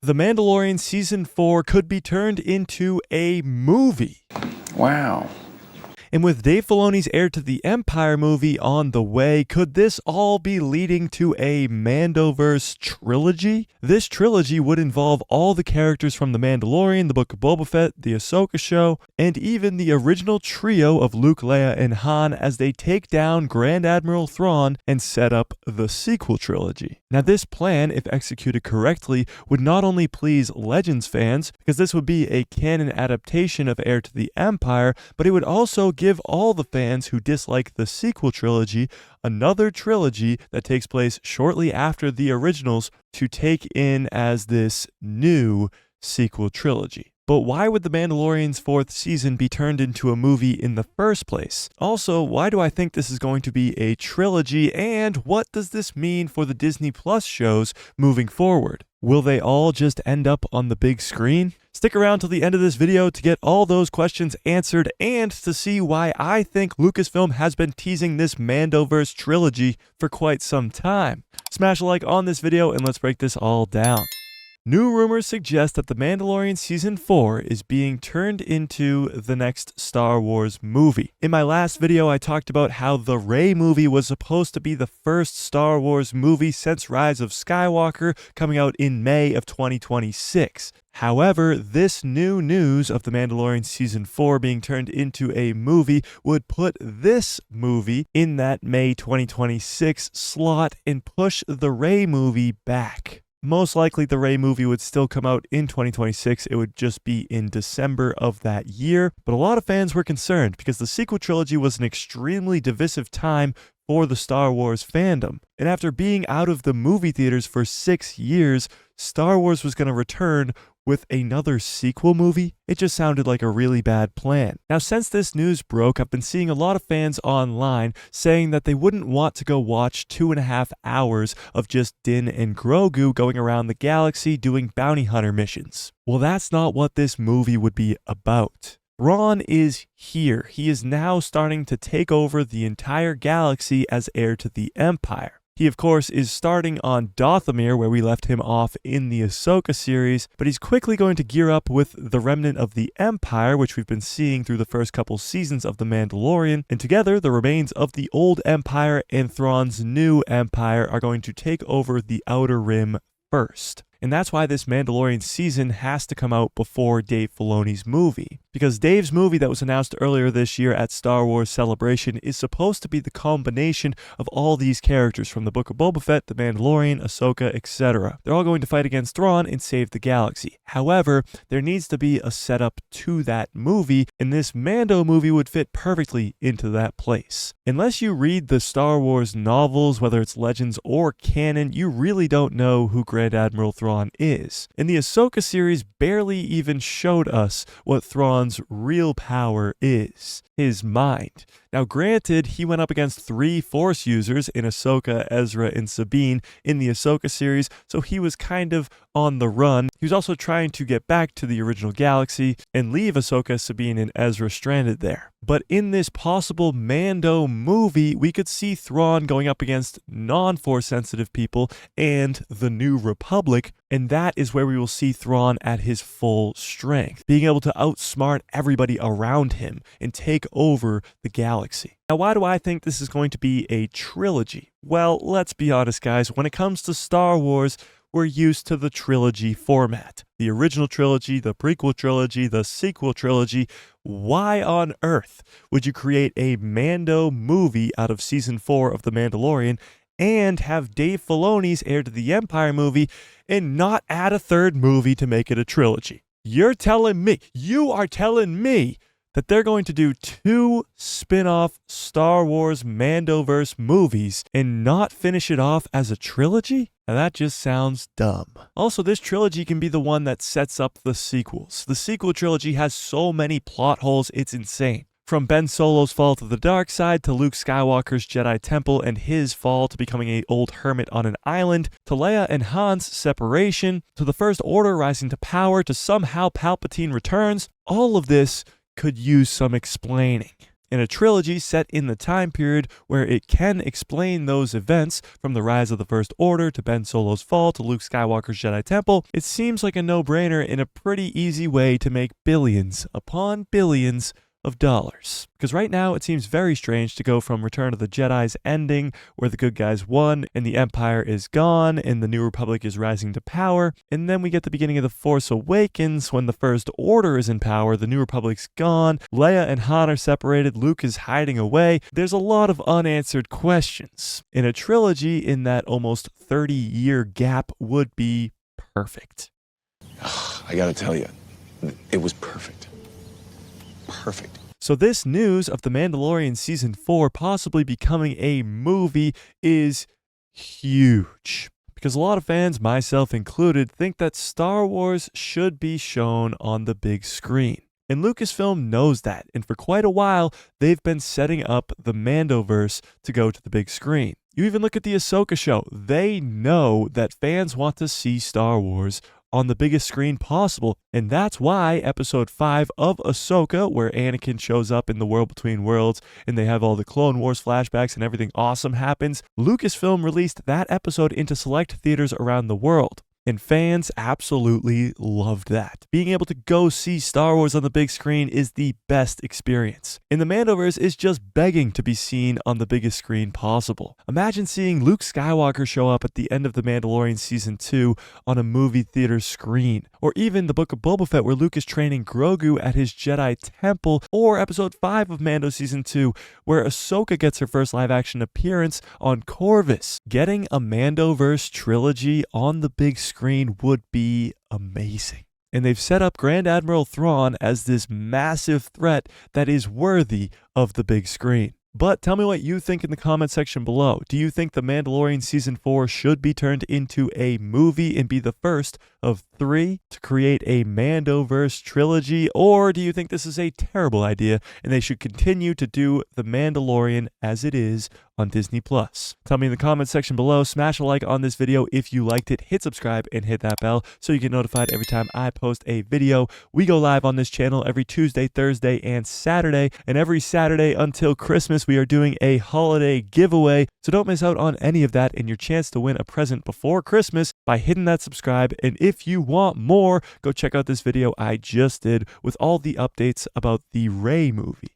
The Mandalorian Season 4 could be turned into a movie. Wow. And with Dave Filoni's Heir to the Empire movie on the way, could this all be leading to a Mandoverse trilogy? This trilogy would involve all the characters from The Mandalorian, The Book of Boba Fett, The Ahsoka Show, and even the original trio of Luke, Leia, and Han as they take down Grand Admiral Thrawn and set up the sequel trilogy. Now this plan, if executed correctly, would not only please Legends fans, because this would be a canon adaptation of Heir to the Empire, but it would also give all the fans who dislike the sequel trilogy another trilogy that takes place shortly after the originals to take in as this new sequel trilogy. But why would The Mandalorian's 4th season be turned into a movie in the first place? Also, why do I think this is going to be a trilogy, and what does this mean for the Disney Plus shows moving forward? Will they all just end up on the big screen? Stick around till the end of this video to get all those questions answered and to see why I think Lucasfilm has been teasing this Mandoverse trilogy for quite some time. Smash a like on this video and let's break this all down. New rumors suggest that The Mandalorian Season 4 is being turned into the next Star Wars movie. In my last video, I talked about how the Rey movie was supposed to be the first Star Wars movie since Rise of Skywalker, coming out in May of 2026. However, this new news of The Mandalorian Season 4 being turned into a movie would put this movie in that May 2026 slot and push the Rey movie back. Most likely the Rey movie would still come out in 2026, it would just be in December of that year, but a lot of fans were concerned because the sequel trilogy was an extremely divisive time for the Star Wars fandom. And after being out of the movie theaters for 6 years, Star Wars was going to return with another sequel movie. It just sounded like a really bad plan. Now, since this news broke, I've been seeing a lot of fans online saying that they wouldn't want to go watch 2.5 hours of just Din and Grogu going around the galaxy doing bounty hunter missions. Well, that's not what this movie would be about. Thrawn is here. He is now starting to take over the entire galaxy as heir to the Empire. He, of course, is starting on Dathomir, where we left him off in the Ahsoka series, but he's quickly going to gear up with the remnant of the Empire, which we've been seeing through the first couple seasons of The Mandalorian, and together, the remains of the old Empire and Thrawn's new Empire are going to take over the Outer Rim first. And that's why this Mandalorian season has to come out before Dave Filoni's movie. Because Dave's movie that was announced earlier this year at Star Wars Celebration is supposed to be the combination of all these characters from the Book of Boba Fett, The Mandalorian, Ahsoka, etc. They're all going to fight against Thrawn and save the galaxy. However, there needs to be a setup to that movie, and this Mando movie would fit perfectly into that place. Unless you read the Star Wars novels, whether it's Legends or canon, you really don't know who Grand Admiral Thrawn is. And the Ahsoka series barely even showed us what Thrawn's real power is. His mind. Now granted, he went up against 3 Force users in Ahsoka, Ezra, and Sabine in the Ahsoka series, so he was kind of on the run. He was also trying to get back to the original galaxy and leave Ahsoka, Sabine, and Ezra stranded there. But in this possible Mando movie, we could see Thrawn going up against non-Force sensitive people and the New Republic, and that is where we will see Thrawn at his full strength, being able to outsmart everybody around him and take over the galaxy. Now, why do I think this is going to be a trilogy? Well, let's be honest, guys. When it comes to Star Wars, we're used to the trilogy format. The original trilogy, the prequel trilogy, the sequel trilogy. Why on earth would you create a Mando movie out of Season 4 of The Mandalorian and have Dave Filoni's Heir to the Empire movie and not add a 3rd movie to make it a trilogy? You are telling me that they're going to do 2 spin-off Star Wars Mandoverse movies and not finish it off as a trilogy? Now that just sounds dumb. Also, this trilogy can be the one that sets up the sequels. The sequel trilogy has so many plot holes, it's insane. From Ben Solo's fall to the dark side, to Luke Skywalker's Jedi Temple and his fall to becoming an old hermit on an island, to Leia and Han's separation, to the First Order rising to power, to somehow Palpatine returns, all of this could use some explaining. In a trilogy set in the time period where it can explain those events, from the rise of the First Order to Ben Solo's fall to Luke Skywalker's Jedi Temple, it seems like a no-brainer in a pretty easy way to make billions upon billions of dollars. Because right now it seems very strange to go from Return of the Jedi's ending, where the good guys won and the Empire is gone and the New Republic is rising to power, and then we get the beginning of The Force Awakens when the First Order is in power, the New Republic's gone, Leia and Han are separated, Luke is hiding away. There's a lot of unanswered questions. In a trilogy in that almost 30-year gap would be perfect. I gotta tell you, it was perfect. Perfect. So this news of The Mandalorian Season 4 possibly becoming a movie is huge. Because a lot of fans, myself included, think that Star Wars should be shown on the big screen. And Lucasfilm knows that, and for quite a while, they've been setting up the Mandoverse to go to the big screen. You even look at the Ahsoka show. They know that fans want to see Star Wars on the biggest screen possible, and that's why episode 5 of Ahsoka, where Anakin shows up in the World Between Worlds and they have all the Clone Wars flashbacks and everything awesome happens, Lucasfilm released that episode into select theaters around the world. And fans absolutely loved that. Being able to go see Star Wars on the big screen is the best experience. And the Mandoverse is just begging to be seen on the biggest screen possible. Imagine seeing Luke Skywalker show up at the end of The Mandalorian Season 2 on a movie theater screen. Or even the Book of Boba Fett where Luke is training Grogu at his Jedi Temple. Or episode 5 of Mando Season 2 where Ahsoka gets her first live-action appearance on Corvus. Getting a Mandoverse trilogy on the big screen would be amazing. And they've set up Grand Admiral Thrawn as this massive threat that is worthy of the big screen. But tell me what you think in the comment section below. Do you think The Mandalorian Season 4 should be turned into a movie and be the first of 3 to create a Mandoverse trilogy? Or do you think this is a terrible idea and they should continue to do The Mandalorian as it is on Disney+? Tell me in the comment section below. Smash a like on this video if you liked it. Hit subscribe and hit that bell so you get notified every time I post a video. We go live on this channel every Tuesday, Thursday, and Saturday. And every Saturday until Christmas, we are doing a holiday giveaway. So don't miss out on any of that and your chance to win a present before Christmas by hitting that subscribe. And if you want more, go check out this video I just did with all the updates about the Rey movie.